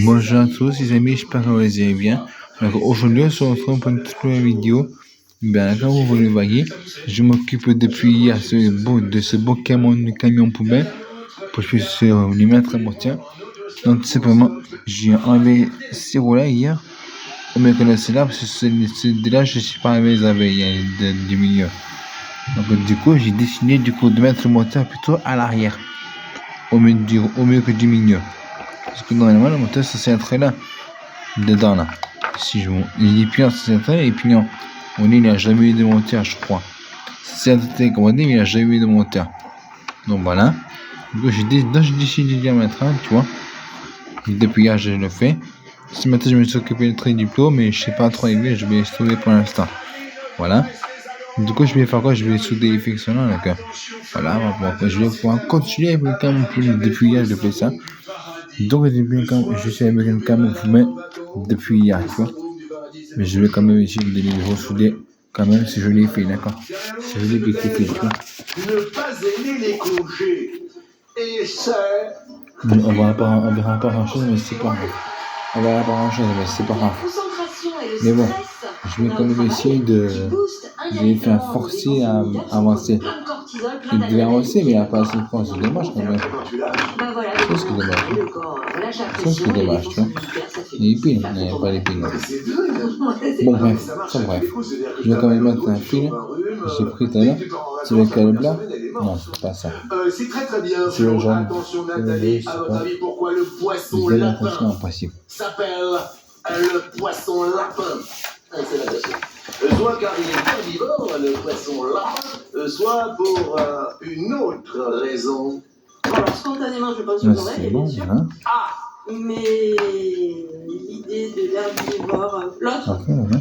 Bonjour à tous les amis, j'espère que vous allez bien. Alors aujourd'hui on se retrouve pour une toute nouvelle vidéo. Bien, comme vous le voyez, je m'occupe depuis hier de ce beau camion poubelle pour que je puisse lui mettre un mortier. Donc tout simplement, j'ai enlevé ces roues-là hier. Vous me connaissez là parce que de là je ne suis pas arrivé les abeilles du milieu. Donc du coup j'ai décidé de mettre le moteur plutôt à l'arrière, au milieu que du milieu. Parce que normalement le moteur c'est être là, dedans là. Si je il est pion, c'est ça, et puis non. On dit il n'a jamais eu de moteur, je crois. C'est un comme on dit, mais il n'a jamais eu de moteur. Donc voilà. Du coup j'ai décidé de mettre un, tu vois. Et depuis hier je le fais. Ce matin je me suis occupé du trait du plot, mais je sais pas trop aimer, je vais souder pour l'instant. Voilà. Du coup je vais faire quoi? Je vais souder les fixes là, d'accord. Voilà, bon, je vais pouvoir continuer avec le camion depuis hier je fais ça. Donc je suis avec un camion fumé depuis hier, tu vois. Mais je vais quand même essayer de les ressouder quand même si je l'ai fait, d'accord. Si je l'ai fait, tu vois. Ne pas aimer les congés. Et c'est... On verra pas grand chose, mais c'est pas grave. On verra pas grand chose, mais c'est pas grave. Mais bon, je vais quand même essayer de les faire forcer à avancer. Il devait avancer, mais il n'a pas assez de force. C'est dommage quand même. C'est ce qui est dommage. C'est ce qui est dommage, tu vois. Il y a les piles, il n'y a pas les piles. Bon, bref, je vais quand même mettre un fil. J'ai pris tout à l'heure. C'est le câble là? Non, c'est pas ça. C'est très très bien. C'est le jaune. Attention Nathalie, à votre avis, pourquoi le poisson lapin s'appelle le poisson lapin? C'est la question. Soit car il est herbivore, le poisson lapin, soit pour une autre raison. Alors spontanément, je pense que vous aurez, bon, bien sûr. Hein. Ah, mais l'idée de l'herbivore, l'autre. Ok, voilà.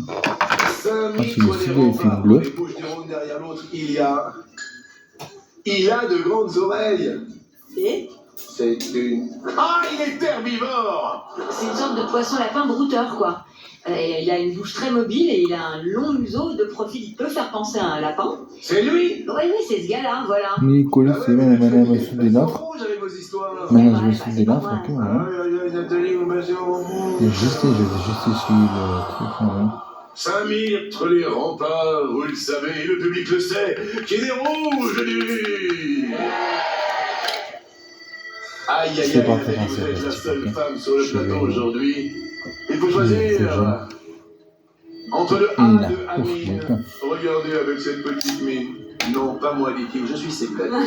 5000 bleu. les Bouches du Rhône derrière l'autre, il a de grandes oreilles. Et c'est une... Ah, il est herbivore. C'est une sorte de poisson lapin brouteur, quoi. Il a une bouche très mobile et il a un long museau de profil. Il peut faire penser à un lapin. C'est lui. Oui, c'est ce gars-là, voilà. Mais il colle, c'est même la manière de souder l'autre. Maintenant, je vais souder l'autre, ok, voilà. J'ai juste essuyé le truc, voilà. 5000 entre les remparts, vous le savez, le public le sait, qui est des rouges du... Aïe, aïe, aïe, vous êtes la seule femme sur le plateau aujourd'hui. Il faut choisir entre le A de Amine. Regardez avec cette petite mine. Non, pas moi, dit-il, je suis célibataire.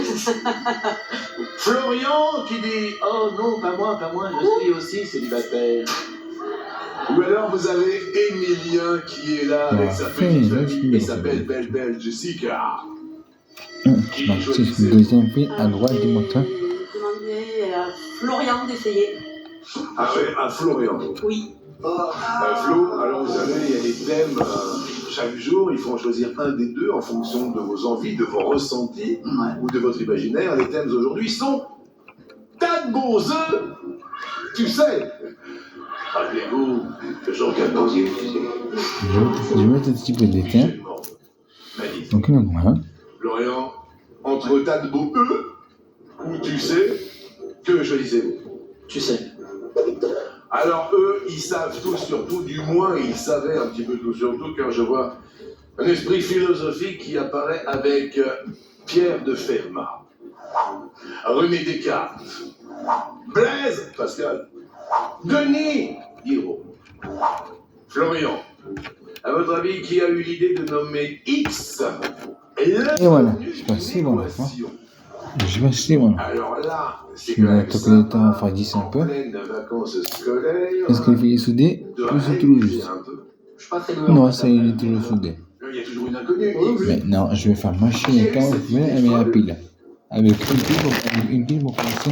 Florian qui dit, oh non, pas moi, je suis aussi célibataire. Ou alors vous avez Emilien qui est là avec sa petite famille et s'appelle Belle Jessica. C'est le deuxième fil à droite du moteur. Demandez à Florian d'essayer. Ah ouais, à Florian. Oui. Flo, alors vous savez, il y a des thèmes chaque jour, il faut en choisir un des deux en fonction de vos envies, de vos ressentis ou de votre imaginaire. Les thèmes aujourd'hui sont tas de beaux œufs, tu sais. Rappelez-vous que Jean-Claude Dosier disait. Je vais mettre un petit peu d'éteint. Donc voilà. Florian, entre tas de beaux œufs ou tu sais, que choisissez-vous? Tu sais. Alors eux, ils savent tout sur tout, du moins ils savaient un petit peu tout sur tout, car je vois un esprit philosophique qui apparaît avec Pierre de Fermat, René Descartes, Blaise Pascal, Denis Diderot, Florian. À votre avis, qui a eu l'idée de nommer X et voilà, je passe bon là. Je vais essayer, voilà. Alors là, c'est je vais toquer le temps, enfin 10 un peu. Est-ce qu'il fait souder ou c'est toujours juste? Non, ça il est toujours soudé. Il y a toujours une inconnue. Maintenant, je vais faire machine et quand je vais mettre la pile. Avec une pile pour commencer.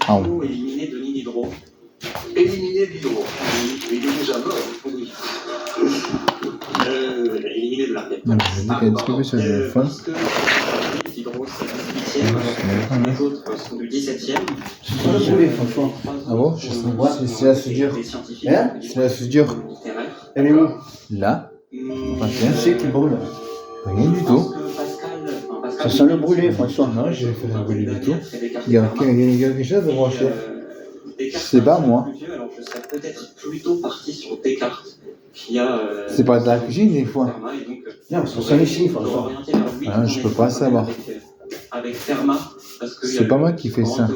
Ah oui. Éliminer Denis Diderot. Éliminer Diderot. Il est déjà mort. Éliminer de la tête. Donc, je vais dire qu'elle est distribuée sur le téléphone. Parce que Diderot, c'est du 8e, les autres sont du 17e. Ah bon? C'est la soudure. Hein? C'est la soudure. Elle est où? Là. Enfin, c'est qui brûle. Rien du tout. Ça sent le brûlé, François. Non, je vais faire un brûlé du tout. Il y a quelque chose de branché. C'est pas moi. Alors je serais peut-être plutôt parti sur Descartes, qui a. C'est pas de la cuisine des fois. Fermat, et donc, Non, ça sent ici, on va François. orienter vers lui, Ah, je peux pas savoir. Avec Fermat, parce que C'est pas moi qui fais ça.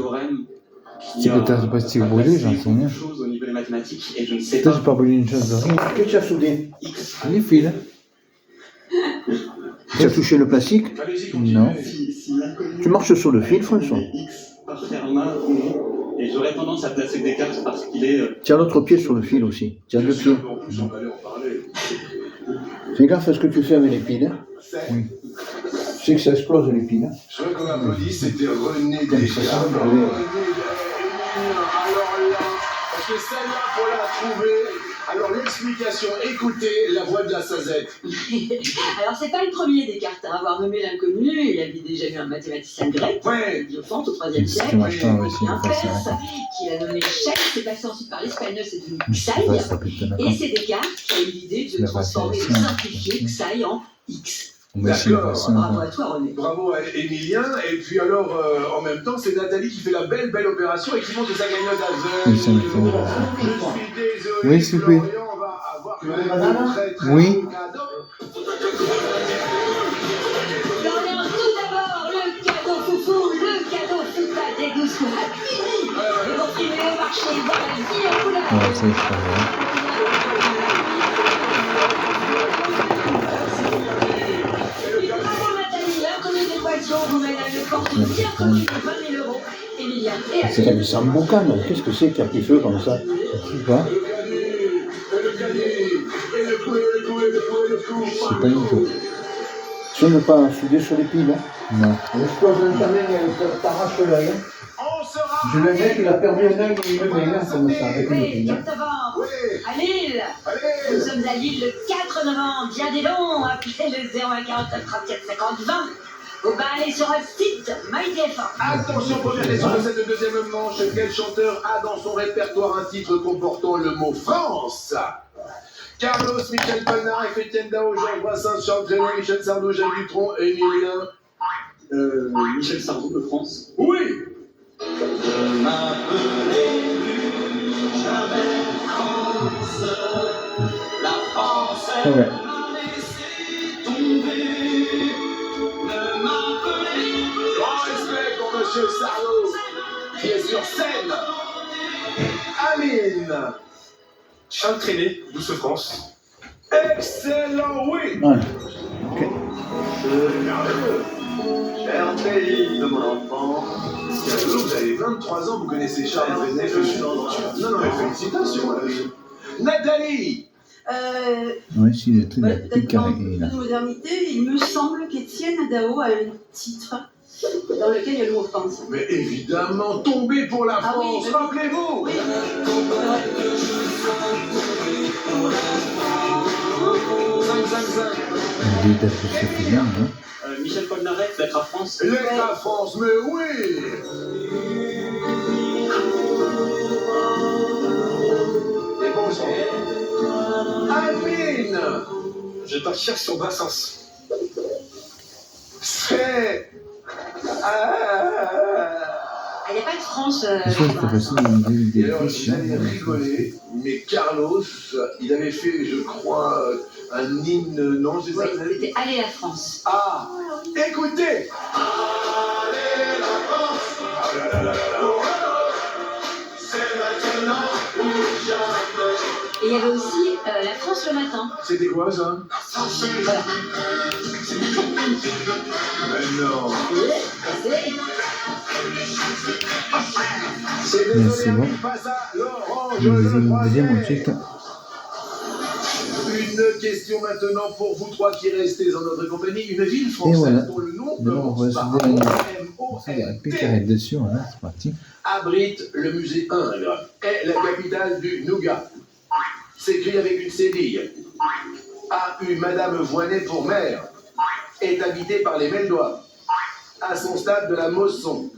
C'est peut-être du plastique brûlé, j'en sais rien. Chose au niveau des mathématiques, et je ne sais Peut-être pas. j'ai pas brûlé une chose de rien. Qu'est-ce que tu as soudé? X. Les fils. Tu as touché le plastique? Allez-y, continuez. Non. Si l'inconnu Tu marches sur le fil, François. est X par Fermat ou non, et j'aurais tendance à placer Descartes parce qu'il est. Tiens l'autre pied sur le fil aussi. Tiens Bien deux pieds. sûr, en plus, on va aller en parler. Fais gaffe à ce que tu fais avec les piles. Hein. Oui. Tu sais que ça explose les piles. Hein. Je voudrais qu'on applaudisse, c'était René Comme ça, Descartes. ça va, René oui. Alors là, parce que celle-là, pour la trouver, alors l'explication, écoutez la voix de la Sazette. Alors, c'est pas le premier Descartes à avoir nommé l'inconnu. Il avait déjà eu un mathématicien grec, Ouais. Diophante, au IIIe C'est ce qui siècle. marche pas aussi, Un ça, c'est perse vrai. qui l'a nommé Chèque, c'est passé ensuite par l'espagnol, c'est devenu Je sais Xaï. pas si ça peut être d'accord. Et c'est Descartes qui a eu l'idée Je de l'ai pas transformer, fait de ça, simplifier hein. Xaï en X. On va essayer de voir ça. Bravo à toi, René. Bravo à Emilien. Et puis alors, en même temps, c'est Nathalie qui fait la belle opération et qui monte sa cagnotte à Oui, ça me fait Je rire. suis désolé, Oui, s'il vous plaît. Florian va avoir Tu veux des bananes? très Oui. beau cadeau. Florian, tout d'abord, le cadeau foufou, le cadeau fouta des 12 coups à Cuisine. Et pour primer au marché, voir la vie en couleur. Ouais, ça, je crois. Et bravo Nathalie, l'inconnu des poissons vous mène à une fortune bien connue de 20 000 €. Emilien et à C'est un boucan. Qu'est-ce que c'est qui a pris feu comme ça? Je sais pas. Le cadet, et le coup, et le coup, et le coup, et le coup. Je sais pas du tout. Tu ne pas souder sur les piles. Hein. Non. Elle explose un camin, elle t'arrache l'œil. Hein. On sera. Je le mec, il a perdu un œil, il me met là comme ça, avec une Oui, pile. 4 novembre, Oui, à Lille. Nous allez. sommes à Lille le 4 novembre. Bien des dons, appelez le 0149 37 50 20. Ou bien allez sur le site MyTF1. Attention, première question de cette deuxième manche. Quel chanteur a dans son répertoire un titre comportant le mot France? Carlos, Michel Polnareff, Etienne Dao, Georges Brassens, Charles Trenet, Michel Sardou, Jacques Dutronc, Emilien. Michel Sardou de France. Oui. Ah ouais. Grand respect pour Monsieur Sardou, qui est sur scène. Amine. Charles Trenet, Douce France. Excellent, oui. Voilà. Ok. Cher pays de mon enfant. Vous avez 23 ans, vous connaissez Charles Trenet. Non, mais félicitations. Nathalie. Ouais, si, le truc, il a Peut-être plus dans carré. de Là. modernité, il me semble qu'Étienne Dao a un titre dans lequel il y a le mot France. Mais évidemment, tomber pour la Ah oui, France, oui. rappelez-vous. Oui, Zing, zing, zing. Il est peut-être suffisant, hein. Michel Polnareff, Lettre à France. Lettre à France, mais oui. Et bon sang. Amine. Je partirai sur Brassens. C'est... Il n'y a pas de France. Je sais que c'est facile d'enlever Et des alors, fiches. hein. j'allais rigoler, mais Carlos, il avait fait, je crois, un hymne, non, c'est Oui, ça? c'était Allez la France. Ah, écoutez. Allez la France. Ah là là là là là. C'est maintenant ou jamais. Et il y avait aussi La France le matin. C'était quoi ça? Voilà. Mais non. C'est- C'est Merci, désolé, bon. on passe à l'orange. Le le deuxième, troisième. on check. Une question maintenant pour vous trois qui restez en notre compagnie. Une ville française voilà. dont le nom Maintenant, on va commence par se dire il y a un peu carré M-O-N-T dessus, hein, c'est parti. abrite le musée Ingres, est la capitale du Nougat. S'écrit avec une cédille. A eu Madame Voinet pour maire. Est habité par les Meldois. À son stade de la Mosson.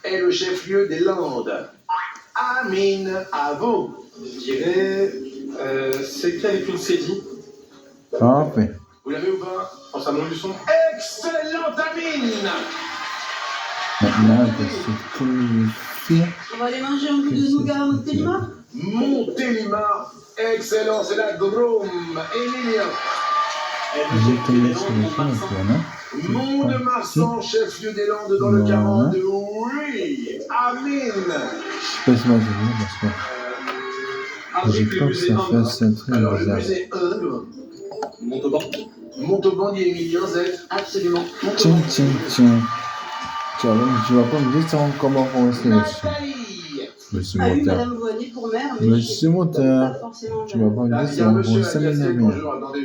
Est le chef-lieu des Landes. Amine, à vous. Je dirais. C'est écrit avec une cédille. Parfait. Vous l'avez ou pas? Je pense à Montluçon. Excellent, Amine. Maintenant, c'est tout faire. On va aller manger un bout de nougat à Montélimar. Montélimar. Excellent, c'est la Drôme. Emilien. J'ai tombé sur le film, non? Mont-de-Marsan, chef-lieu des Landes dans le 42. Oui. Amine. Je sais pas si moi j'ai vu parce que j'ai Avec le peur que musée ça Ingres. fasse un truc Alors, le bizarre. musée Ingres. Montauban. Montauban dit Emilien, Z. Absolument. Tiens. Tiens, donc, tu vas pas me dire comment on va rester là-dessus. Nathalie. Monsieur A eu Montard. Madame Voynet pour mère, mais Monsieur Montard. pas forcément. Tu vas pas me Là, dire il y si a un on monsieur va à la s'aménager. bonjour, attendez,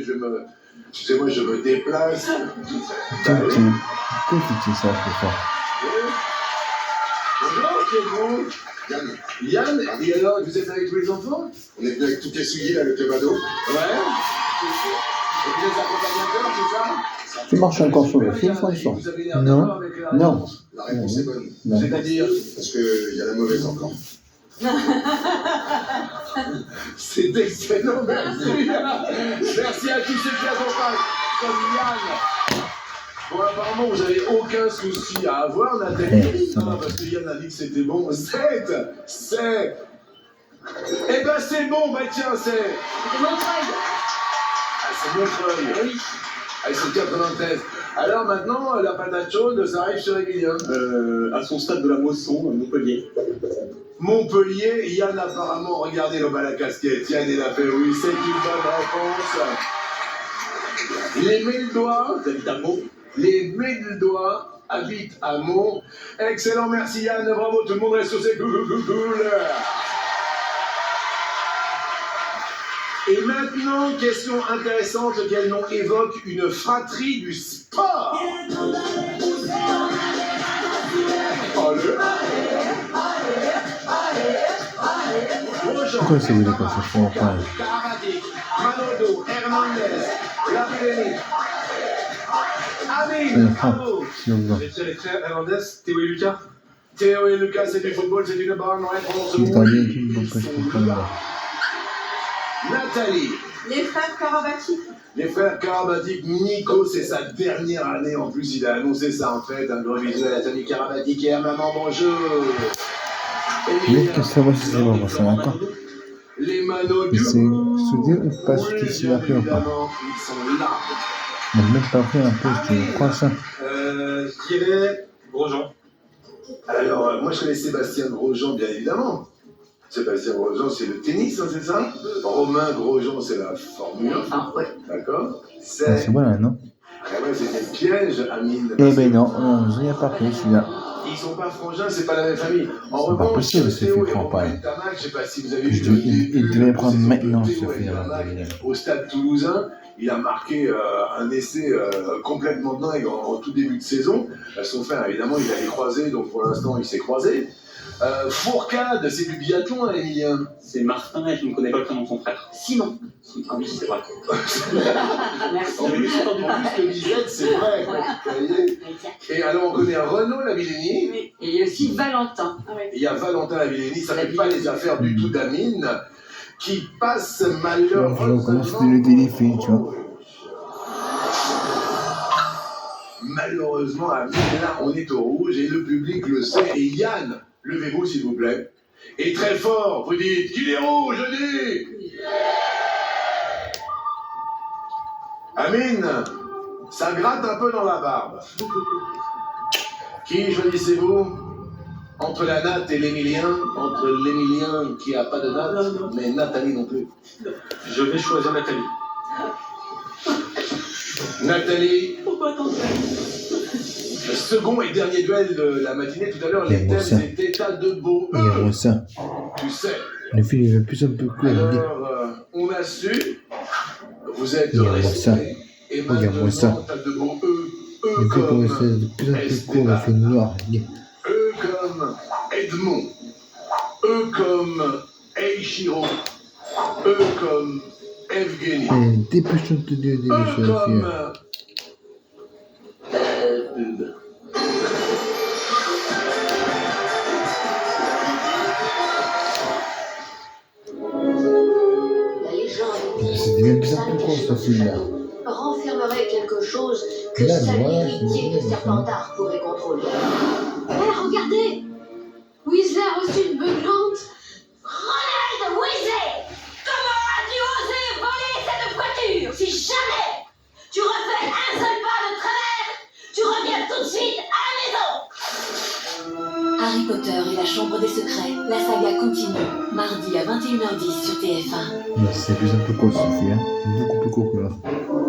excusez-moi, je me déplace. Tiens. Pourquoi tu dis ça, je crois? Bonjour, qui êtes-vous? Yann, Yann, et alors, vous êtes avec tous les enfants? on est venu avec tout Kessouilly, là, le club ado. Ouais. Et vous êtes accompagnateur, c'est ça? Tu marches encore sur le fil, François? Vous avez l'air Non. d'accord avec la Non. réponse? La réponse est bonne, Non. C'est-à-dire? parce qu'il y a la mauvaise encore. C'est excellent, merci. Merci à tous ceux qui accompagnent, comme Yann. Bon, apparemment, vous n'avez aucun souci à avoir, Nathalie. Ça va. Parce que Yann a dit que c'était bon. C'est. Eh ben, c'est bon, bah tiens, c'est. C'est Montreuil. Ah, c'est Montreuil. Oui. Ah, c'est 93. Alors maintenant, la patate chaude, ça arrive sur Emilien. À son stade de la Mosson, à Montpellier. Montpellier, Yann apparemment, regardez le bas la casquette. Yann, il a fait oui, c'est une bonne réponse. Les Médois, T'habites à Meaux. les Médois habitent à Meaux. Excellent, merci Yann, bravo, tout le monde reste sur ses cool. Et maintenant, question intéressante, quel nom évoque une fratrie du sport? Grosjean, Pourquoi c'est vous les quoi, ça se prend pas? Karabatic, Manodo, Hernandez, Lapelli, Amine, bravo. Si on va. Les frères Hernandez, Théo et Lucas. Théo et Lucas, c'est du football, c'est une bonne réponse. Qui t'a dit Oui, qu'il ils faut pas sont se prendre là. là? Nathalie, Les frères Karabatic. les frères Karabatic, Nico, c'est sa dernière année en plus, il a annoncé ça en fait. Un gros bisou à Nathalie Karabatic et à maman, bonjour. Mais qu'est-ce que ça va si c'est bon, ça va encore? Les Manodou. Et c'est soudé ou pas ce qui s'est appelé ou pas? Évidemment, ils sont là. Mais même pas fait un peu, tu crois ça? Je dirais Grosjean. Alors, moi je connais Sébastien Grosjean, bien évidemment. Sébastien Grosjean, c'est le tennis, hein, c'est ça? Romain Grosjean, c'est la Formule 1. Ah, ouais. D'accord? Ah, C'est. c'est voilà, non? Ah ouais, c'était le piège, Amine. Eh ben non, je n'y ai pas pris celui-là. Ils sont pas frangins, c'est pas la même famille. En C'est pas revanche, possible, c'est Théo fait et prendre Romain pareil. Tamac, je sais pas si vous avez Je vu. dis, il devait prendre saison maintenant, de ce Théo et film. Tamac au stade toulousain. Il a marqué un essai complètement dingue en tout début de saison. Son frère, évidemment, il allait croiser, donc pour l'instant, il s'est croisé. Fourcade, c'est du biathlon, hein, Emilien. C'est Martin et je ne connais pas le prénom de son frère. Simon. Ah oui, c'est vrai. Merci. En plus, le Lisette, c'est vrai. Quoi. Vous voyez. Et alors, on connaît Renaud Lavillény. Oui. Et il y a aussi Valentin. Ah, ouais. Il y a Valentin Lavillény, ça ne fait pas les affaires du tout d'Amine, qui passe malheureusement. Comment c'était le téléfilm, tu vois? Malheureusement, Amine, là, on est au rouge et le public le sait. Et Yann, levez-vous s'il vous plaît. Et très fort, vous dites qu'il est rouge, je dis. Amine, ça gratte un peu dans la barbe. Qui choisissez-vous? Entre la natte et l'Émilien, entre l'Émilien qui a pas de natte, mais Nathalie non plus. Je vais choisir Nathalie. Nathalie, Pourquoi tant de le second et dernier duel de la matinée, tout à l'heure, les Bon, ça. thèmes étaient tas de beaux. Il y a ça. Tu sais. Le film, il veut plus un peu court. Alors, on a su, vous êtes Regarde-moi ça. restés, et Regarde-moi maintenant, ça. t'as de beaux E. Le E film, pour comme essayer de plus un peu court, il fait noir. E comme Edmond. E comme Eiichiro. E comme Evgeny. Dépêche-toi de te dire des E choses. comme... La légende dit C'est bien plus un peu court, ce film-là. renfermerait quelque chose que Là, seul voilà, l'héritier c'est de bon, Serpentard pourrait contrôler. Hé, regardez! Weasley a reçu une beuglante. Ronald Weasley! Comment as-tu osé voler cette voiture? Si jamais tu refais un seul pas de travers, tu reviens tout de suite à la maison! Harry Potter et la Chambre des Secrets, la saga continue. Mardi à 21h10 sur TF1. Mais c'est plus un peu court ce film, hein. Beaucoup plus court que l'autre.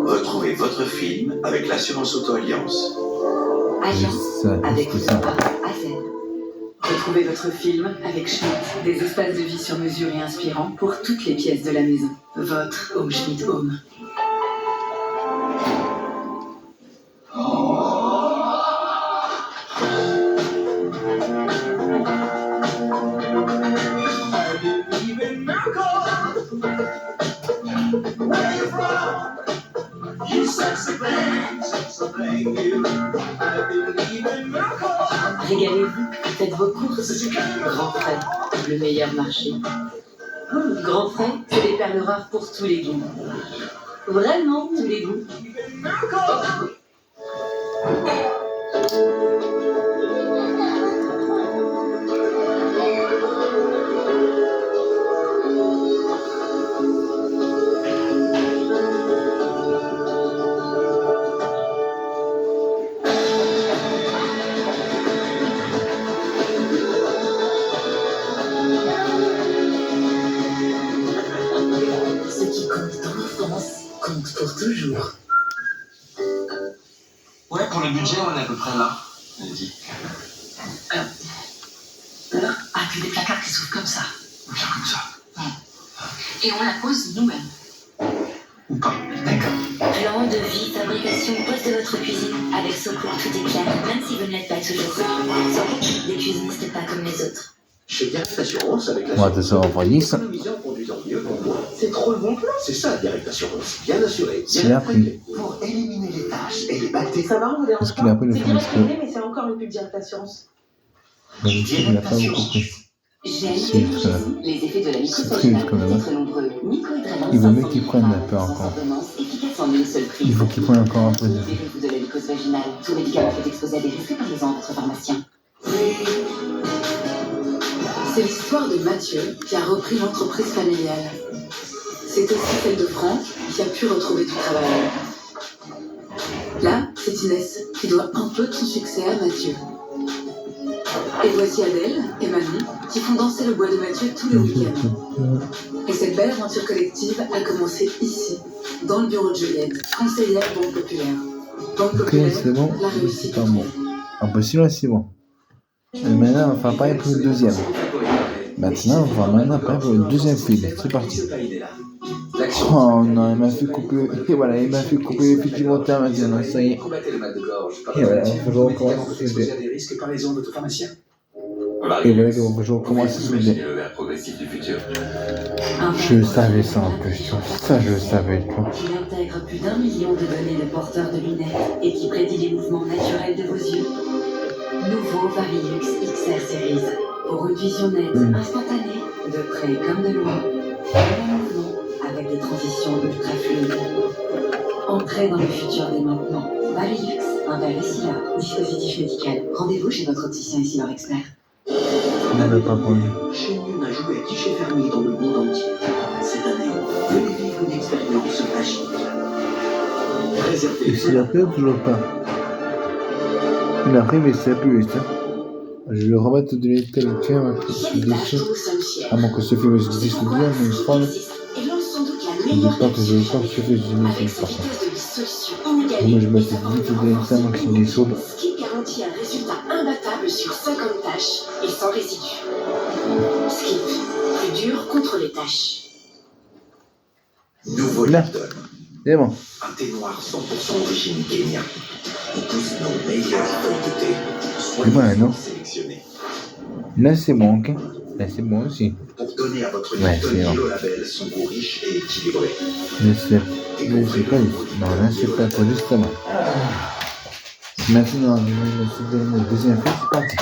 Retrouvez votre film avec l'assurance Auto-Alliance. Agence Ça, avec c'est ça. A à Z. Retrouvez votre film avec Schmitt, des espaces de vie sur mesure et inspirants pour toutes les pièces de la maison. Votre Home Schmitt Home. Régalez-vous, faites vos courses. Grand Frais, le meilleur marché. Grand Frais, c'est des perles rares pour tous les goûts. Vraiment tous les goûts. Ce qui compte dans l'enfance compte pour toujours. Ouais, pour le budget, on est à peu près là. Elle dit. Ah, puis des placards qui s'ouvrent comme ça. Bien comme ça. Et on la pose nous-mêmes. Ou pas. D'accord. Plan de vie, fabrication, poste de votre cuisine. Avec Socours, tout est clair, même si vous ne l'êtes pas toujours. Socours, des cuisinistes pas comme les autres. Chez Direct Assurance, avec la On va te ça envoyer ça. économiser en conduisant mieux pour moi. C'est trop le bon plan. C'est ça, Direct Assurance. Bien assuré. C'est Bien appris. traité. Pour éliminer les tâches et les bactéries. Ça va, on vous dérange Parce qu'il a pas appris le C'est fameux direct script. privé, mais c'est encore une pub Direct Assurance. Donc il n'a pas beaucoup pris. J'aime C'est ultra. les effets de la C'est mycose très quand même, hein. très nombreux. Mycohydralin Il vaut mieux 500 qu'ils prennent un peu sans encore. ordonnance, efficace en une seule prise. Il faut qu'ils prennent encore un peu de. Libérez-vous de la mycose vaginale. Tout médicament peut exposer à des risques, parlez-en à votre pharmacien. C'est l'histoire de Mathieu qui a repris l'entreprise familiale. C'est aussi celle de Franck qui a pu retrouver du travail. Là, c'est Inès qui doit un peu de son succès à Mathieu. Et voici Adèle et Manon qui font danser le bois de Mathieu tous les week-ends. Et cette belle aventure collective a commencé ici, dans le bureau de Juliette, conseillère Banque Populaire. Banque Ok, Populaire, c'est bon. la C'est réussite. pas bon. Ah bah celui-là c'est bon. Et maintenant on va pas pour le deuxième. Maintenant on va maintenant pas pour le deuxième film. C'est parti. Oh non, il m'a fait couper. Et voilà, il m'a fait couper le fil montagne maintenant, ça y est. Combattez le mal de gorge. Et voilà, je recommence ce Exposé dé. à des risques, parlez-en à votre pharmacien. Et voilà, je recommence ce dé. Le verre progressif du futur. Je savais ça en plus, ça je le savais. Qui intègre plus d'1 million de données de porteurs de lunettes et qui prédit les mouvements naturels de vos yeux. Nouveau Varilux XR Series. Pour une vision nette, instantanée, de près comme de loin. En mouvement, avec des transitions ultra fluides. Entrez dans le futur dès maintenant. Varilux, un verre ici là, dispositif médical. Rendez-vous chez votre opticien ici leur expert. On n'avait pas pour lui. Chez Nune a joué à guichet fermé dans le monde entier. Cette année, venez vivre une expérience magique. Réservez. Et s'il a pris ou toujours pas? Il a pris mais c'est plus vite. Je vais le remettre de l'état de cœur dessus. À moins que ce film existe bien, mais je crois. Je ne dis pas que je veux pas que ce film existe par contre. Moi je me suis dit que de l'état maximum des sauves. Ce qui garantit un résultat imbattable sur 50 tâches et sans résidus. Skip, plus dur contre les tâches. Nouveau Là. Lipton. C'est bon. Un thé noir 100% d'origine kényane. On pousse nos meilleures feuilles de thé. C'est bon, non? Sélectionnées. Là c'est bon, ok. Là c'est bon aussi. Pour donner à votre Ouais, Lipton c'est bon. Yellow Label son goût riche et équilibré. Mais c'est pas dit. Non, là c'est pas pour justement. Maintenant, le deuxième film, c'est parti.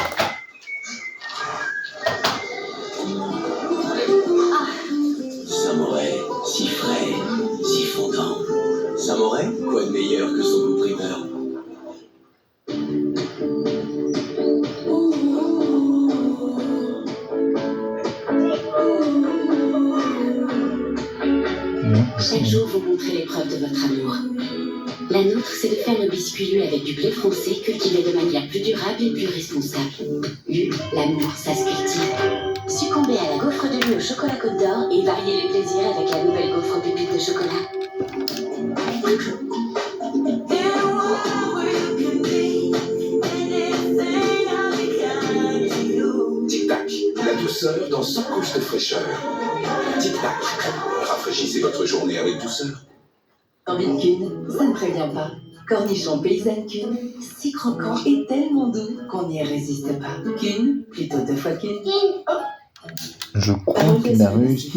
Samouraï, si frais, si fondant. Samouraï, quoi de meilleur que son goût primeur? chaque jour vous montrer l'épreuve de votre amour. La nôtre, c'est de faire nos biscuits avec du blé foncé cultivé de manière plus durable et plus responsable. L'amour, ça se cultive. Succombez à la gaufre de lait au chocolat Côte d'Or et variez les plaisirs avec la nouvelle gaufre pépite de chocolat. Tic-tac, la douceur dans 100 couches de fraîcheur. Tic-tac, rafraîchissez votre journée avec douceur. Envie de Kuhn, ça ne prévient pas. Cornichon paysanne Kuhn, si croquant et tellement doux qu'on n'y résiste pas. Kuhn, plutôt 2 fois Kuhn. Je crois qu'il a réussi.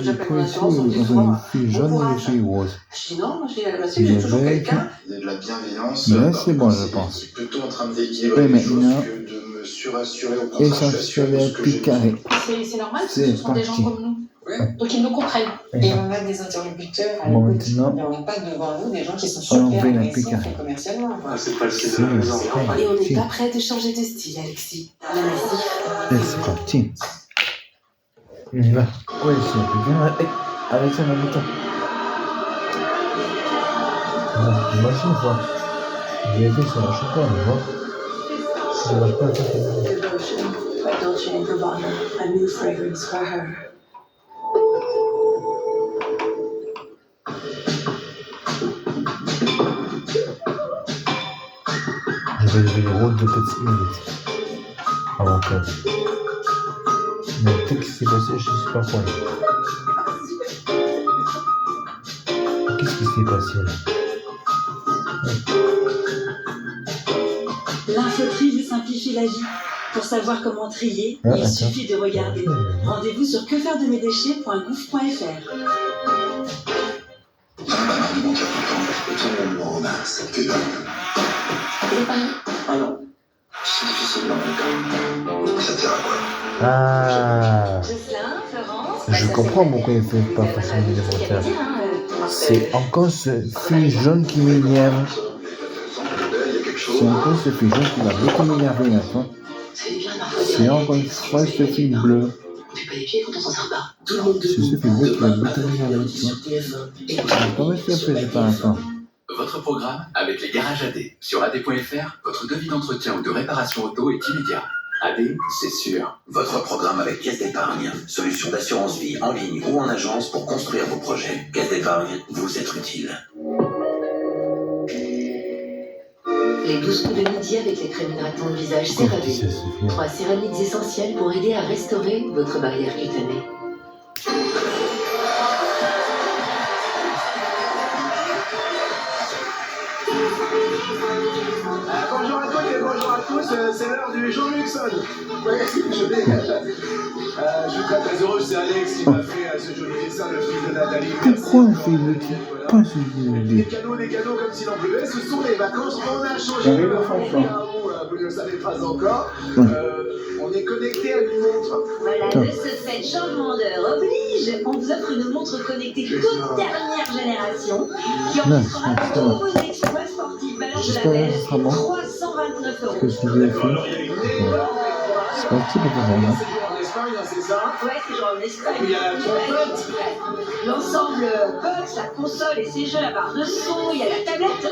J'ai trouvé ça dans une fille jaune et les filles roses. Sinon, j'ai la Il y toujours avait... quelqu'un. Il y a de la bienveillance. Mais là, c'est bon, je pense. C'est plutôt en train de d'équilibrer Oui, les choses maintenant, que de me surassurer au contraire. essentiel et plus carré. C'est normal, parce que C'est ce sont des gens parti. comme nous. Donc ils nous comprennent. Et on a des interlocuteurs à Bon, l'écoute. maintenant, Et on n'a pas devant nous des gens qui sont on super enlève la agressifs picarée. et commercialement. C'est pas le style C'est de la maison. Et on n'est pas prêt de changer de style, Alexis. Le massif. Et c'est parti. On y va. Ouais, c'est bien. Avec ça, on a le temps. Imagine, quoi. J'ai fait sur le chocolat, mais bon. Ça ne marche pas, ça. Devotion by Dolce & Gabbana, a new fragrance for her. Je vais lever les rôles de petites minutes. Avant que. Mais peut-être que c'est passé, je sais pas quoi. Qu'est-ce qui s'est passé là? L'infotrie vous simplifie la vie. Pour savoir comment trier, Ah, il attends. suffit de regarder. Rendez-vous sur quefairedemesdéchets.gouv.fr. Ne montre plus ton mince, que dalle. C'est pas rien. Ah non, c'est difficile dans mon cas. Ça tient à quoi? Ah, Jocelyn, Florence. je comprends pourquoi il ne fait pas forcément des montages. C'est encore ce fil jaune qui m'énerve. Il y a quelque chose. C'est encore ce fil jaune qui va beaucoup m'énerver maintenant. C'est encore une fois ce fil bleu. On fait pas les pieds quand on s'en sort pas. Tout le monde C'est ce fil bleu qui va beaucoup m'énerver, tu vois. Comment ça fait par rapport? Votre programme avec les garages AD. Sur AD.fr, votre devis d'entretien ou de réparation auto est immédiat. AD, c'est sûr. Votre programme avec Caisse d'épargne. Solution d'assurance vie en ligne ou en agence pour construire vos projets. Caisse d'épargne, vous êtes utile. Les 12 coups de midi avec les crèmes hydratantes visage Pourquoi CeraVe. tu sais ce fil? 3 céramiques essentielles pour aider à restaurer votre barrière cutanée. Bonjour à toutes et bonjour à tous, c'est l'heure du Jean-Luc Son. Oui, je suis très très heureux, c'est Alex qui m'a fait ce joli dessin, le fils de Nathalie. Pourquoi on fait le type pas ce Les cadeaux comme s'il en pleuvait, ce sont les vacances, on a changé. J'arrive au fond. Vous ne le savez pas encore, on est connecté à une montre. Voilà, de ce fait, changement d'heure oblige. On vous offre une montre connectée toute dernière génération qui enregistrera tous vos exploits sportifs. Valeur de la J'espère que belle, ce sera bon. 329 €. Que ce que j'ai fait. C'est pas le type de vraiment. C'est en Espagne, hein, c'est ça. Ouais, c'est genre en Espagne. Il y a la trompette. L'ensemble box, la console et ses jeux, la barre de son, il y a la tablette,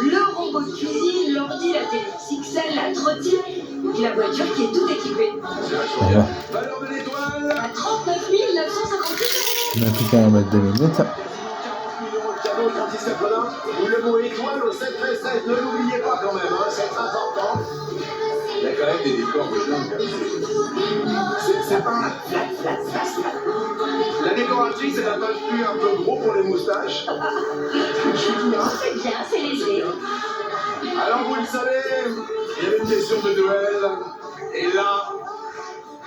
le robot de cuisine, l'ordi, la télé XXL, la trottine, puis la voiture qui est toute équipée. Voilà. Valeur de l'étoile. À 39 958 On a plus qu'à la mettre 2 minutes. 40 millions de cadeaux quand il s'appelle ou le mot étoile au 7 13 13. Ne l'oubliez pas quand même, hein, c'est important. Il y a quand même des décors de dingue. C'est pas. La décoratrice, elle a pas vu un peu gros pour les moustaches. Non, c'est bien, c'est léger. Alors vous le savez, il y avait une question de duel. Et là,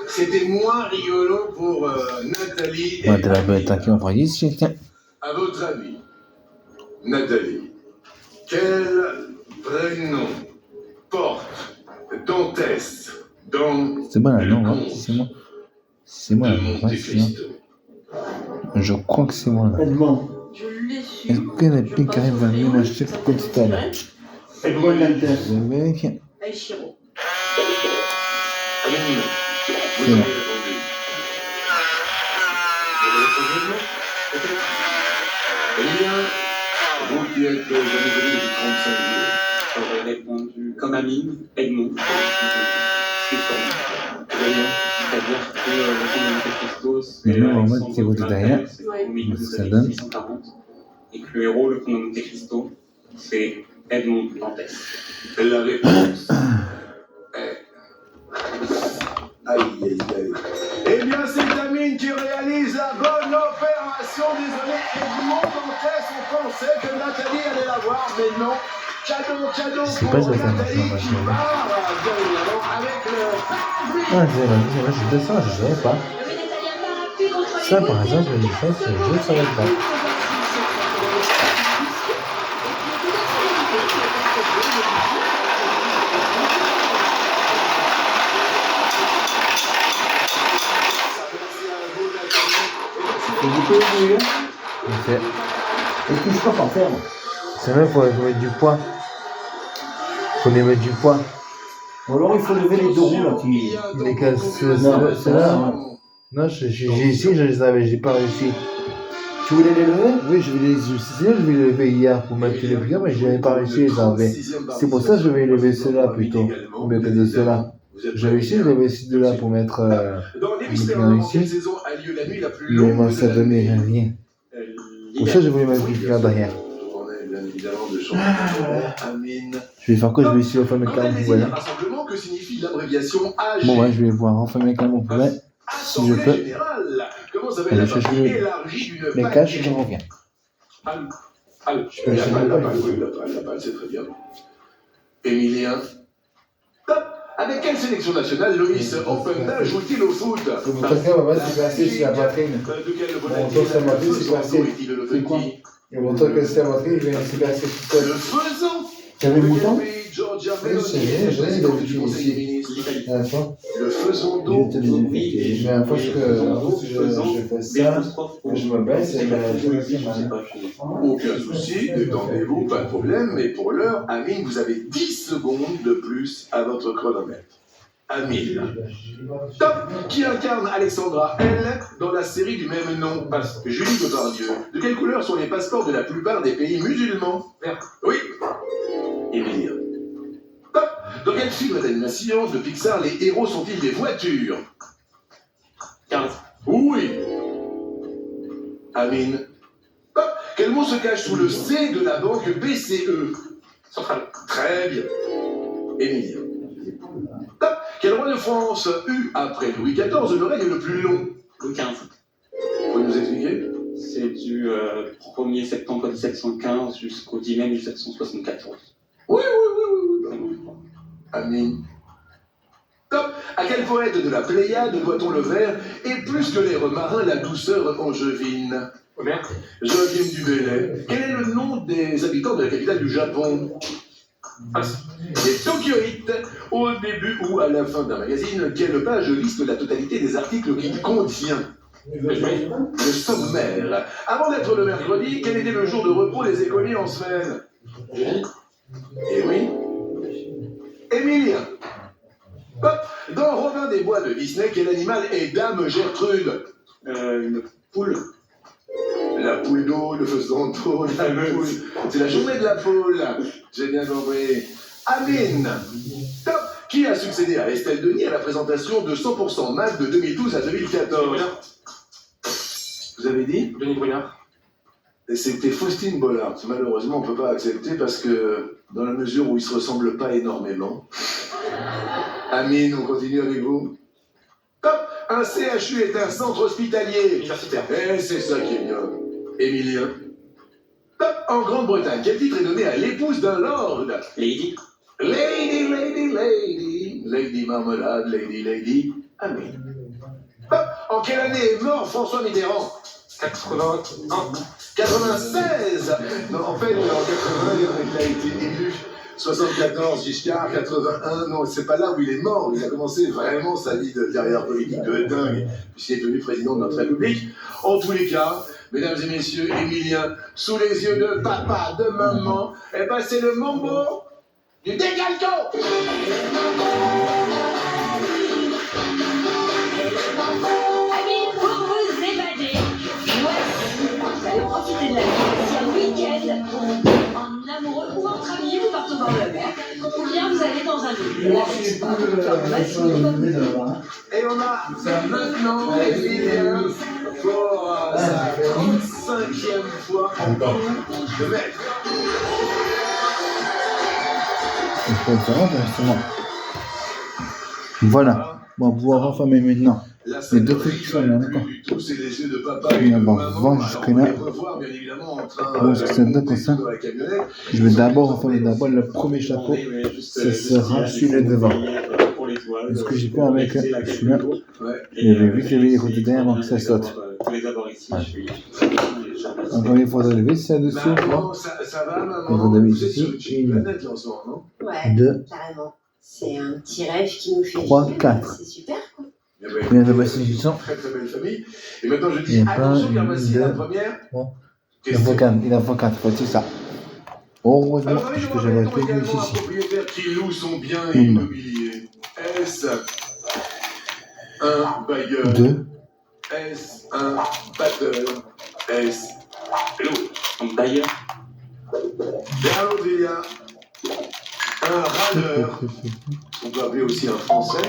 c'était moins rigolo pour Nathalie. On va de la bête à qui on va ici, tiens. À votre avis, Nathalie, quel prénom porte Dantès dans C'est bon là, le non, hein, conte c'est moi. C'est moi de là, Monte ouais, c'est moi. Cristo? Je crois que c'est moi là. Edmond. Je l'ai su. Est-ce que la pique arrive à venir m'acheter le côté tout à l'heure? Edmond Nantes. Le mec, El Chiro. Anonyme. Vous C'est avez bon. répondu. Vous avez répondu, non? Peut-être. que j'avais donné depuis 35 jours. J'aurais répondu comme Amine, Edmond, c'est-à-dire que le fond de Monte Cristo, c'est Mais là, en mode Thiago de derrière, au milieu de ça l'année donne. 1840, et que le héros, le fond de Monte Cristo, c'est Edmond Dantès. La réponse est... Aïe, aïe, aïe. Eh bien, c'est Amine qui réalise la bonne opération. Désolé, Edmond Dantès, on pensait que Nathalie allait la voir, mais non. Cadeau Je sais pour pas si ça fait Nathalie un qui peu part directement avec le... Ah, je descends, je savais pas. Ça, par exemple, je dis ça, je ne savais pas. C'est du peu mieux. Ok. Et touche pas par terre. C'est vrai, faut mettre du poids. Faut les mettre du poids. Ou alors il faut lever les deux roues là qui. Les cas, c'est là. Non, j'ai essayé, je les avais, j'ai pas réussi. Tu voulais les lever? Oui, je vais les lever hier pour mettre les pliants, mais je n'avais pas réussi à les enlever. C'est pour ça que je vais lever ceux-là plutôt, au lieu que de ceux-là. J'avais essayé de lever ces deux-là pour mettre les pliants ici, mais moi ça donnait rien. Pour ça, je voulais mettre les pliants derrière. Je vais faire quoi? Je vais essayer de faire mes cartes poubelle. Que signifie l'abréviation AG? Bon, ouais, je vais voir enfin mes cartes poubelle. Si je peux. Comment s'appelle la partie élargie d'une Les caches, je reviens. Je peux essayer de la balle, c'est très bien. Émilien. Top. Avec quelle sélection nationale Loïs Openda joue-t-il au foot? Mon tour, ma c'est placé sur la poitrine. De quel Mon tour, c'est la poitrine, c'est placé. C'est quoi? Et mon tour, c'est la poitrine, je vais laisser placer tout seul. Le faisant. T'avais le mouton? Oui, c'est bien, je l'ai d'habitude ici. Attends. Le faisant Je te le dis. Mais à force que je fais ça, que je me baisse, et ben, je me dis mal. Aucun souci, détendez-vous, pas de problème, mais pour l'heure, Amine, vous avez 10 secondes de plus à votre chronomètre. Amine. Top. Qui incarne Alexandra L dans la série du même nom? Julie Depardieu. De quelle couleur sont les passeports de la plupart des pays musulmans? Vert. Oui. Émilien. Top. Dans quel film d'animation de Pixar les héros sont-ils des voitures? 15. Oui. Amine. Top. Quel mot se cache sous le C de la banque BCE? Centrale. Très bien. Émilien. Top. Quel roi de France eut, après Louis XIV, le règne le plus long? Louis XV. Vous pouvez nous expliquer? C'est du 1er septembre 1715 jusqu'au 10 mai 1774. Oui. Amine. Top. À quel poète de la Pléiade doit-on le vers? Et plus que les marins, la douceur angevine? Homère. Joachim du Bellay. Quel est le nom des habitants de la capitale du Japon? Les Tokyoïtes. Au début ou à la fin d'un magazine, quelle page liste la totalité des articles qu'il contient? Le sommaire. Avant d'être le mercredi, quel était le jour de repos des écoliers en semaine? Eh oui. Émilien. Hop. Dans Robin des Bois de Disney, quel animal est Dame Gertrude? Une poule. La poule d'eau, le faisan d'eau, la poule. C'est la journée de la poule. J'ai bien compris. Amine. Top. Qui a succédé à Estelle Denis à la présentation de 100% Maths de 2012 à 2014? Vous avez dit? Denis Brunard. C'était Faustine Bollard. Malheureusement, on ne peut pas accepter parce que, dans la mesure où ils ne se ressemblent pas énormément. Amine, on continue avec vous. Top. Un CHU est un centre hospitalier. Universitaire. Eh, c'est ça qui est bien. Émilien. Top. En Grande-Bretagne, quel titre est donné à l'épouse d'un lord? Lady. Lady Marmelade, Lady. Amine. Top. En quelle année est mort François Mitterrand? 81. 96. Non, en fait, en 80, il a été élu. 74, Giscard, 81, non, c'est pas là où il est mort. Il a commencé vraiment sa vie de carrière politique de dingue, puisqu'il est devenu président de notre République. En tous les cas, mesdames et messieurs, Émilien, sous les yeux de papa, de maman, eh ben c'est le mambo du dégalto. Amine, pour vous évader, voici, vous allez profiter de la vie, c'est un week-end. un demi. Pas tout faire maximum. Et on a maintenant Emilien pour sa 35e fois en coup de maître. Il faut faire intéressant. Voilà, on va pouvoir refermer maintenant les deux trucs qui sont là, d'accord. Je vais avoir 20 jusque là. Où est-ce que ça donne comme ça? Je vais d'abord refermer le premier chapeau. Ce sera celui-là devant. Ce que j'ai fait avec celui-là, j'avais vu qu'il y avait les côtés derrière avant que ça saute. Encore il faudrait lever ça dessus, il faudrait lever ici, 1, 2, Carrément. C'est un petit rêve qui nous fait 3, 4. C'est super, quoi. Combien de bassines qui sont? Très très belle famille. Et maintenant je Il dis y a pas attention car une, voici deux, la première. Il en faut 4, c'est ça. Heureusement, parce que j'avais tout vu ici. Propriétaire qui loue son bien Une. immobilier. Est-ce un bailleur? 2, Est-ce un batteur? Est-ce l'autre? Un bailleur. Derrière l'autre, il y a un râleur. On peut appeler aussi un français.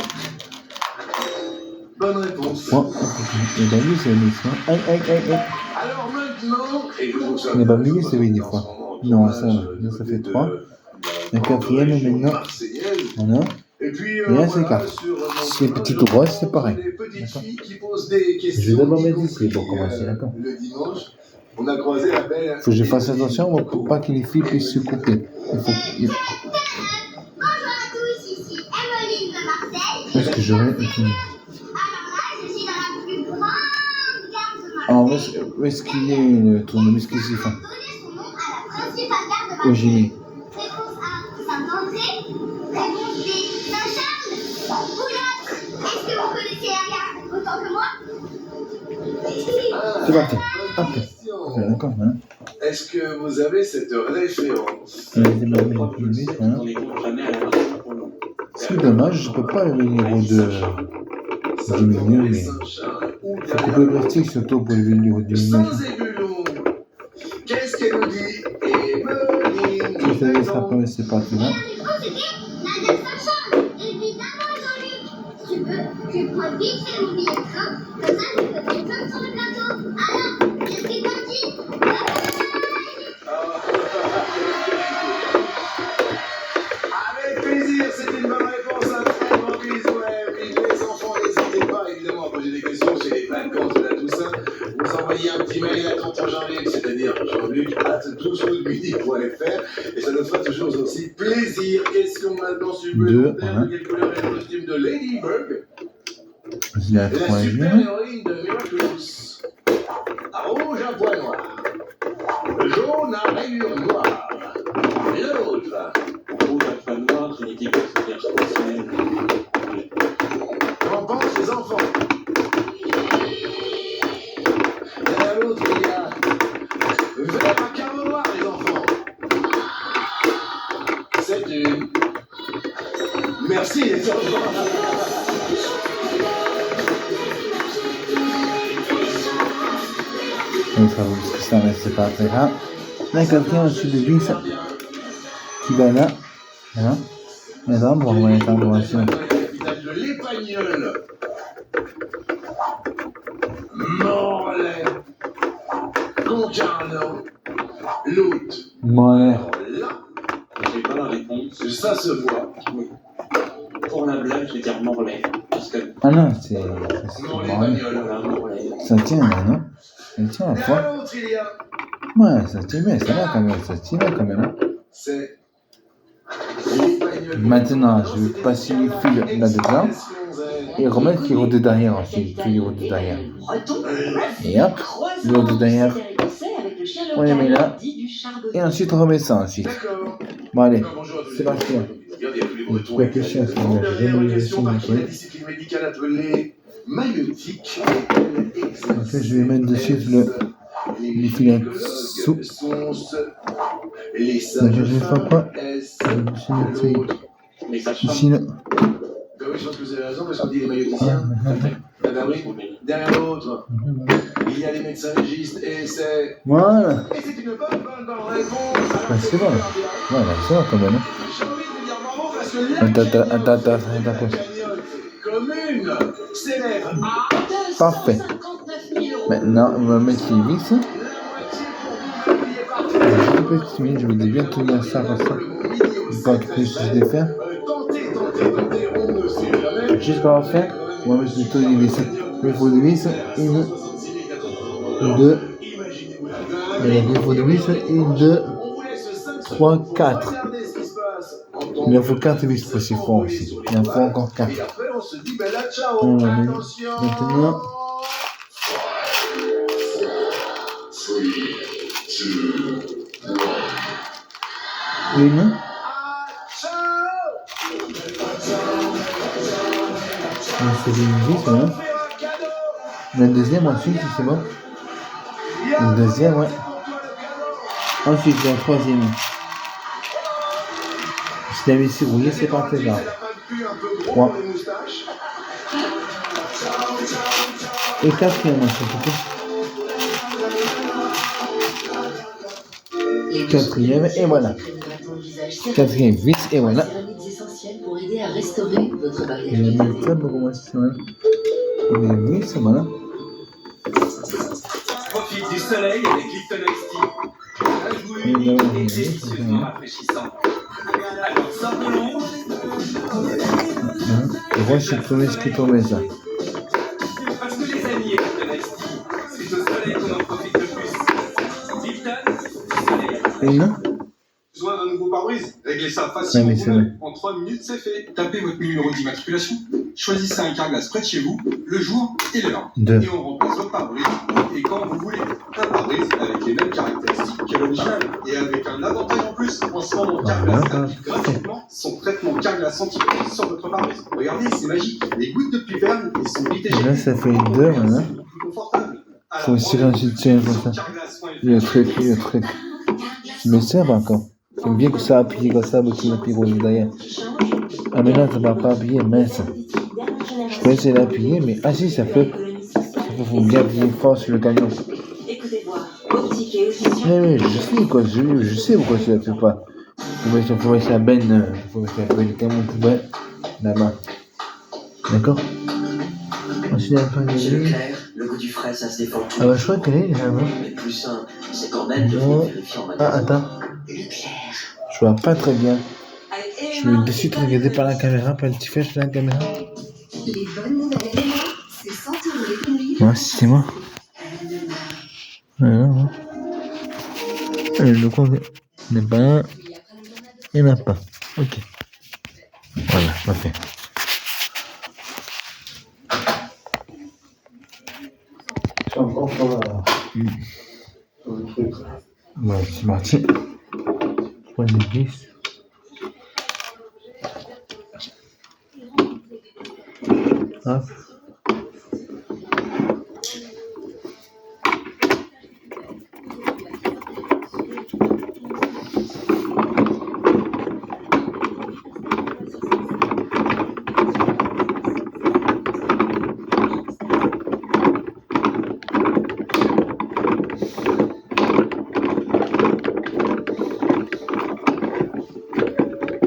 Bonne réponse. Oh, il a vu, c'est une mission. Aïe. Alors maintenant, et je trouve ça Il n'a pas vu, c'est oui, des fois. Non, ça fait 3. Un quatrième, maintenant. Voilà. Et puis, Et là, c'est 4. C'est petite rose, c'est pareil. D'accord. Je vais d'abord mettre ici pour commencer, d'accord. Le dimanche, on a croisé la belle. Faut que je fasse attention pour pas que les filles puissent se couper. Bonjour à tous, ici Emmeline de Marseille. Est-ce que j'aurais. Alors là, je suis dans la plus grande gare de Marseille. Alors, où est-ce qu'il est le tournevis qui s'y fait? Donner son nom à la principale gare de Au Marseille. Génie. Réponse A, Saint-André. Réponse B, Saint-Charles. Ou l'autre, est-ce que vous connaissez la gare autant que moi? C'est parti. Hop. D'accord, voilà. Est-ce que vous avez cette référence? C'est dommage, je peux pas le numéro de du milieu, mais faut couper le plastique surtout pour le numéro du milieu. Sans ébulon. Qu'est-ce qu'elle nous dit? Emeline. Si ça laisse après, c'est parti là. La gare Saint-Charles. Évidemment, Jean-Luc. Tu veux que je prenne vite fait mon billet de train? Comme ça, je peux te plaindre sur le plateau. Alors, je suis parti. Avec plaisir, c'est une bonne réponse, un très bon quiz, ouais. Les enfants, n'hésitez pas évidemment à poser des questions, c'est les vacances de la Toussaint. Vous envoyez un petit mail à tonton Jean-Luc, c'est-à-dire jean-luc@toussaintmidi.fr, et ça nous fera toujours aussi plaisir. Question maintenant supplémentaire, de quelle couleur est le costume de Ladybug? La La troisième. super-héroïne de Miraculous. Rouge à pois noir. Jaune à rayures noires. L'autre. Rouge à pois noir, j'ai dit que c'était spécial. Qu'en pensent les enfants? Derrière l'autre, il y a vert à carreaux noirs, les enfants. C'est une. Merci, les enfants. Donc ça vous dit ça, mais c'est pas très grave. Là, quelqu'un au-dessus de lui, ça, qui va là. Voilà. Maintenant, on va envoyer une information. De l'Épagnol. Morlaix. Concarneau. L'autre. Mollet. Là. J'ai pas la réponse. Ça se voit. Oui. Pour la blague, je vais dire Morlaix. Parce que Ah non, c'est Morlaix Mollet. voilà, Morlaix. Ça tient là, non? Ça tient à la fois. Derrière l'autre, il y a. Ouais, ça tient bien, ça va quand même, ça tient bien quand même. Hein. C'est l'Épagnol. Maintenant, je vais passer les fils là-dedans et remettre les roues de derrière ensuite, tous les roues de derrière. Et hop, les roues de derrière, on les met là, et ensuite on remet ça ensuite. D'accord. Bon allez, Bonjour à tous c'est les parti. Regardez, il y a tous les bretons. Réfléchis à ce moment-là, j'ai Première jamais eu question de par son la discipline médicale appelée maïeutique. Donc là, je vais mettre dessus les filets sous. Les Donc je vais faire quoi? Je vais mettre Mais ça ça ici là. Oui, je pense que vous avez raison, parce qu'on dit les maïeuticiens. Madame, oui. Derrière l'autre, il y a les médecins légistes, et c'est. Voilà. Et c'est une bonne réponse. Ouais, c'est bon. Voilà, c'est bon quand même. Hein. J'ai envie de dire bravo parce que Attends. Commune s'élève à Parfait. 259 000 euros. Maintenant, on va mettre les vis. Un petit minute, je vais bientôt dire ça comme ça. Pas que je vais faire. tentez, on ne sait jamais. Juste qu'on va faire, on va mettre plutôt les vis. Il faut des vis, une, deux. Il faut des vis, une, deux, trois, quatre. Il en faut 4 vis pour ces francs aussi. Il en faut encore 4. Et après, on se dit, ben là, ciao, attention. Maintenant, une. On fait une vis, voilà. La deuxième ensuite, si c'est bon. La deuxième, ouais. Ensuite, la troisième. Si la vis est rouillée, c'est pas très grave. 3. Et quatrième ensuite, ok. Quatrième, et voilà. Quatrième vis, et voilà. Céramiques essentielles pour aider à restaurer votre Et barrière. la méthode pour commencer sur les vis, voilà. Profite du soleil avec Lipton Ice Tea. Et là, on a Et les vis, délicieusement rafraîchissant. Alors, sors de l'ombre. et voilà, je suis tombé ce qui tombait ça. Parce que les amis et Lipton Ice Tea, c'est au soleil qu'on en profite le plus. Lipton, soleil. Et non? Besoin d'un nouveau pare-brise? Réglez ça Ouais, facilement mais c'est vous-même. En 3 minutes, c'est fait. Tapez votre numéro d'immatriculation, choisissez un carglass près de chez vous, le jour et l'heure. 2. Et on remplace votre pare-brise. Et quand vous voulez, un pare-brise avec les mêmes caractéristiques que l'original. Et avec un avantage en plus, en ce moment, Carglass applique gratuitement son traitement Carglass anti-goutte sur votre pare-brise. Regardez, c'est magique. Les gouttes de pluie perdent et sont vite Là, éjectées. ça fait 2, voilà. Plus confortable. Faut aussi tirer comme ça. Le truc. Mais ça va encore. J'aime bien que ça appuie comme ça, beaucoup l'appuie rouge derrière. Ah, mais là, ça va pas appuyer, mince. Je peux essayer d'appuyer, mais ah si, ça peut. Il faut bien appuyer fort sur le camion. Écoutez voir, optique et audition. Mais je sais quoi, je sais pourquoi ça ne fait pas. Faut mettre la benne, le camion poubelle là-bas. D'accord? Ensuite, il y a pas C'est de... Leclerc, le goût du frais, ça se défend tout. Ah bah je crois qu'elle est là-bas. Mais le plus simple, c'est quand même de Non. vérifier en magasin. Ah, attends. Je vois pas très bien. Je me décide de regarder par la caméra, par le petit flèche de la caméra. Les bonnes nouvelles éléments, c'est 100 € l'économie. Ouais, c'est moi. Voilà. Je crois qu'il n'y en a pas un. Il n'y en a pas. Ok. Voilà, parfait. Je suis encore sur le truc. Ouais, c'est parti. Je prends une vis. Hop.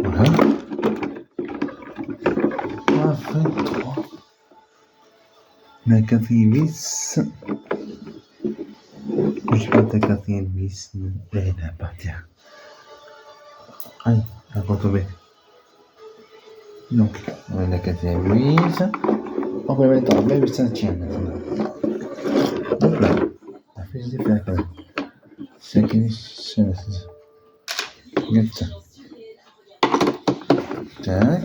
Voilà. Après 3. La quatrième vis. Je pas ta quatrième vis. Elle est là, partir. Allez, elle va tomber. Donc, on a la quatrième vis. On peut mettre en même ça tient maintenant. Hop là. Ça fait des effets quand même. Cinquième vis, c'est ça. Regarde ça. Tac.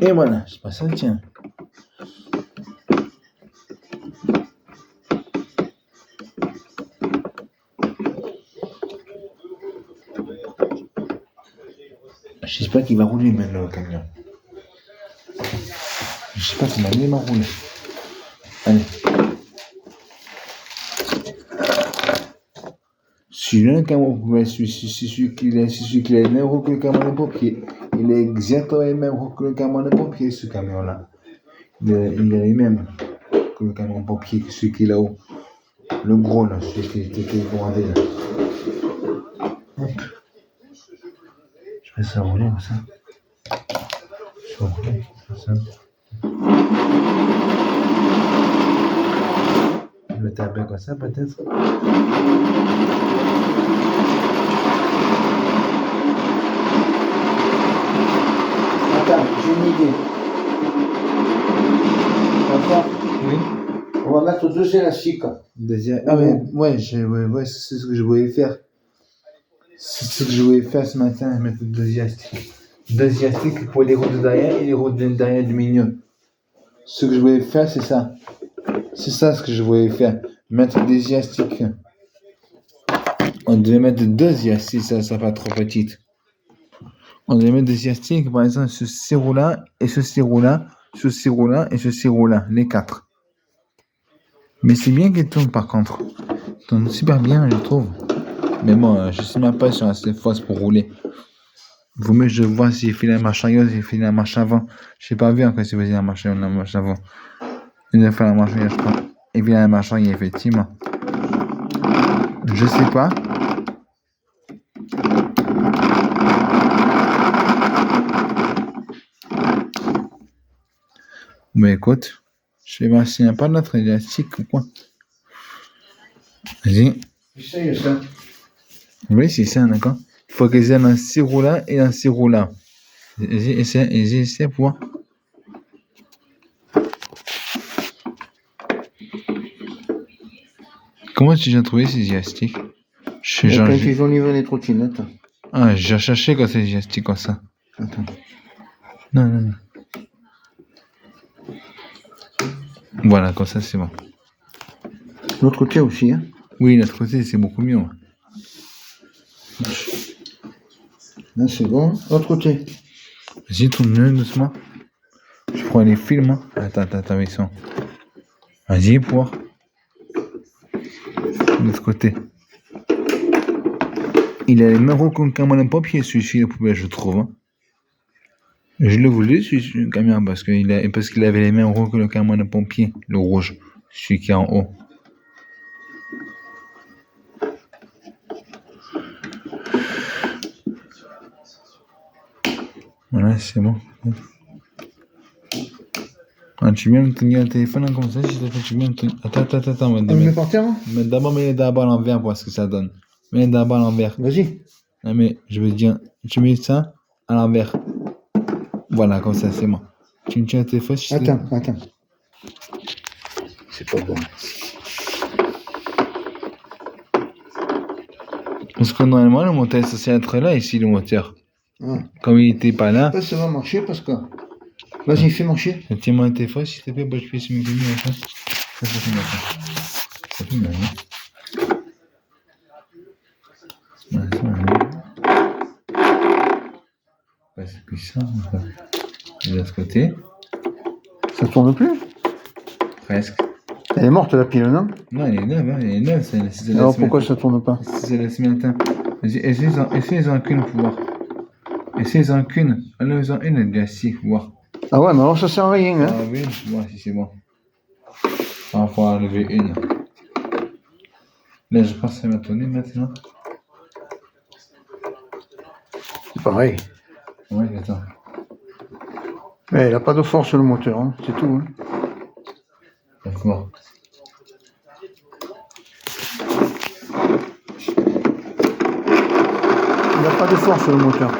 Et voilà, c'est pas ça le tien. J'espère qu'il va rouler maintenant le camion. J'espère qu'il va bien rouler. Allez. Celui-là, celui qui est le même roue que le camion de pompier. Il est exactement le même roue que le camion de pompier, ce camion-là. Il est les mêmes que le camion pompier, celui qui est là-haut. Le gros là, celui qui est commandé là. Hop. Je fais ça rouler comme ça. Je vais rouler comme ça. Je vais taper comme ça peut-être. Attends, j'ai une idée. On va faire. Oui. On va mettre 2 élastiques. Ah mais ouais, c'est ce que je voulais faire. C'est ce que je voulais faire ce matin, mettre 2 élastiques. 2 élastiques pour les roues de derrière et les roues de derrière du milieu. Ce que je voulais faire, c'est ça. C'est ça ce que je voulais faire. Mettre des élastiques. On devait mettre 2 élastiques, ça pas trop petite. On devait mettre des élastiques, par exemple, ce sirop-là, et ce sirop-là, ce sirop-là, et ce sirop-là, les 4. Mais c'est bien qu'il tourne par contre. Il tourne super bien, je trouve. Mais bon, je suis même pas sur assez force pour rouler. Vaut mieux que je vois s'il fait la marche arrière, s'il fait la marche avant. Je n'ai pas vu encore s'il faisait la marche arrière ou la marche avant. Il doit faire la marche arrière, je crois. Et puis la marche arrière, effectivement. Je sais pas. Mais écoute, je vais voir s'il n'y a pas d'autre élastique ou quoi. Vas-y. Essaye ça. Oui, c'est ça, d'accord. Il faut qu'ils aient un sirop là et un sirop là. Vas-y, essaie pour voir. Comment tu as trouvé ces élastiques? Quand ils ont livré les trottinettes. Ah, j'ai cherché quand c'est élastique comme ça. Attends. Non. Voilà, comme ça c'est bon. L'autre côté aussi, hein? Oui, l'autre côté c'est beaucoup mieux. Là c'est bon. L'autre côté. Vas-y, tourne-le doucement. Je prends les films. Hein. Attends, ils sont. Vas-y, pour voir. De l'autre côté. Il a les mêmes roues qu'un camion de papier, celui-ci, la poubelle, je trouve. Hein. Je le voulais, ce camion, parce qu'il avait les mêmes roues que le camion de pompier, le rouge, celui qui est en haut. Voilà, c'est bon. Ah, tu viens me tenir le téléphone là, comme ça, tu viens me tenir. Attends, On le met par terre, hein? Mais d'abord, mets-les d'abord à l'envers pour voir ce que ça donne. Mets-les d'abord à l'envers. Vas-y. Non, mais je veux dire, tu mets ça à l'envers. Voilà, comme ça, c'est bon. Tu me tiens le téléphone, Attends. C'est pas bon. Parce que normalement, le moteur est censé être là, ici, le moteur. Ah. Comme il n'était pas là. Ça va marcher parce que. Vas-y, fais marcher. Tiens-moi le téléphone, s'il te plaît, je fais ce micro là. Ça fait mal. Ça fait mal, hein. Ouais, ça va, ouais, c'est puissant. De l'autre côté. Ça tourne plus? Presque. Elle est morte la pile, non? Non, elle est neuve, hein, elle est neuve. Alors pourquoi ça tourne pas? C'est la ce matin. Essayez-en qu'une pour voir. Essayez-en qu'une. Allez-en une de la pour voir. Ah ouais, mais alors ça sert à rien, hein? Ah oui, je vois si c'est bon. On va enlever une. Là, je pense que ça va tourner maintenant. C'est pareil. Oui, attends. Mais elle a pas de force le moteur, hein. C'est tout, hein. D'accord. Il n'a pas de force le moteur.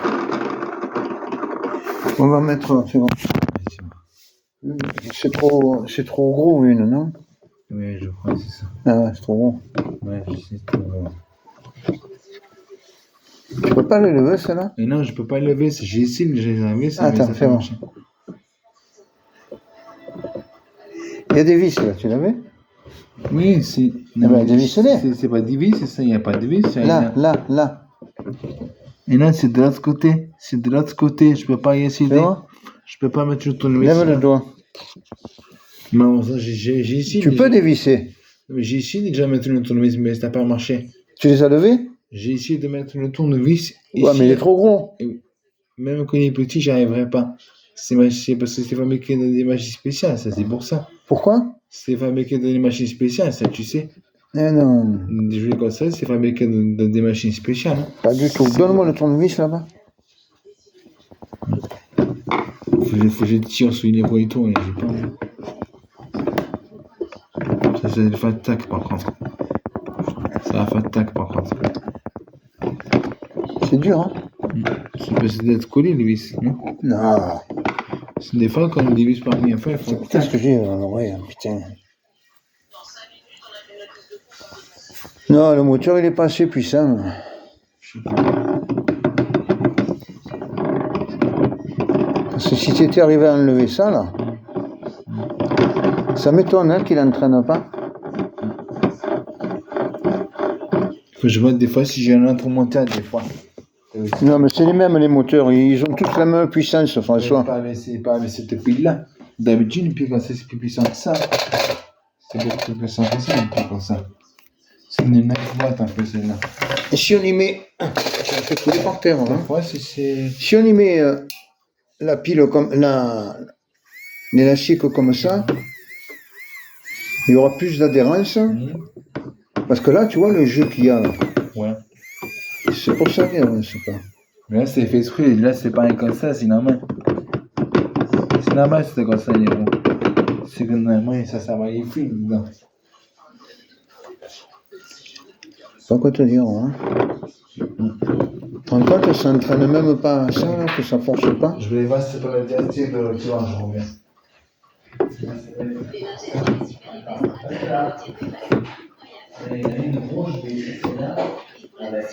On va mettre. C'est bon. C'est trop gros une, non? Oui, je crois que c'est ça. Ah ouais, c'est trop gros. Ouais, c'est trop gros. Tu peux pas le lever, celle-là? Et non, je peux pas le lever. J'ai essayé de les enlever. Attends, fais voir. Il y a des vis là, tu l'avais? Oui, c'est. Ah ben, des vis c'est pas des vis, c'est ça, il n'y a pas de vis. Là. Et là, c'est de l'autre côté. C'est de l'autre côté. Je peux pas y essayer. Je peux pas mettre le tournevis. Lève le doigt. Non, ça, j'ai essayé. Tu peux dévisser. J'ai essayé de déjà mettre le tournevis, mais ça n'a pas marché. Tu les as levés? J'ai essayé de mettre le tournevis. Ouais, mais il est trop gros. Et même quand il est petit, j'y arriverai pas. C'est parce que c'est fabriqué dans des machines spéciales, ça, c'est pour ça. Pourquoi? C'est fabriqué dans des machines spéciales, ça, tu sais. Eh non, Des jeux comme ça, c'est fabriqué dans des machines spéciales. Hein. pas du tout. Donne-moi le tournevis là-bas. Faut que je tire sur les pointons, et j'ai pas. Ça, c'est le fat tac, par contre. C'est la fat tac, par contre. C'est dur, hein? C'est parce que d'être collé, les vis, non? Non. C'est des fois, quand on les vis par première fois, il faut. Putain, ce que j'ai dans l'oreille, hein, putain. Non, le moteur, il est pas assez puissant. Parce que si tu étais arrivé à enlever ça, là, ça m'étonne hein, qu'il n'entraîne pas. Faut que je vois des fois si j'ai un instrumental, des fois. Non, mais c'est les mêmes, les moteurs. Ils ont tous la même puissance, François. Pas avec cette pile-là. D'habitude, une pile comme ça, c'est plus puissant que ça. C'est beaucoup plus puissant que ça, une pile comme ça. C'est une 9 watts, un peu, celle-là. Et si on y met... J'ai fait couler par terre, hein. Ouais, c'est... Si on y met la pile comme... l'élastique comme ça, il y aura plus d'adhérence. Parce que là, tu vois le jeu qu'il y a là. Ouais. C'est pour ça qu'il n'avance pas. Mais là, c'est fait exprès. Là, c'est pas comme ça, c'est normal. C'est normal, c'est comme ça, Néron. C'est que normalement, ça magnifique dedans. Pas quoi te dire, hein. Tu te rends compte que ça n'entraîne même pas à ça, là, que ça force pas? Je vais voir si c'est pas la dialectique de tu vois, je reviens. Il y a une grosse, je vais essayer là. Avec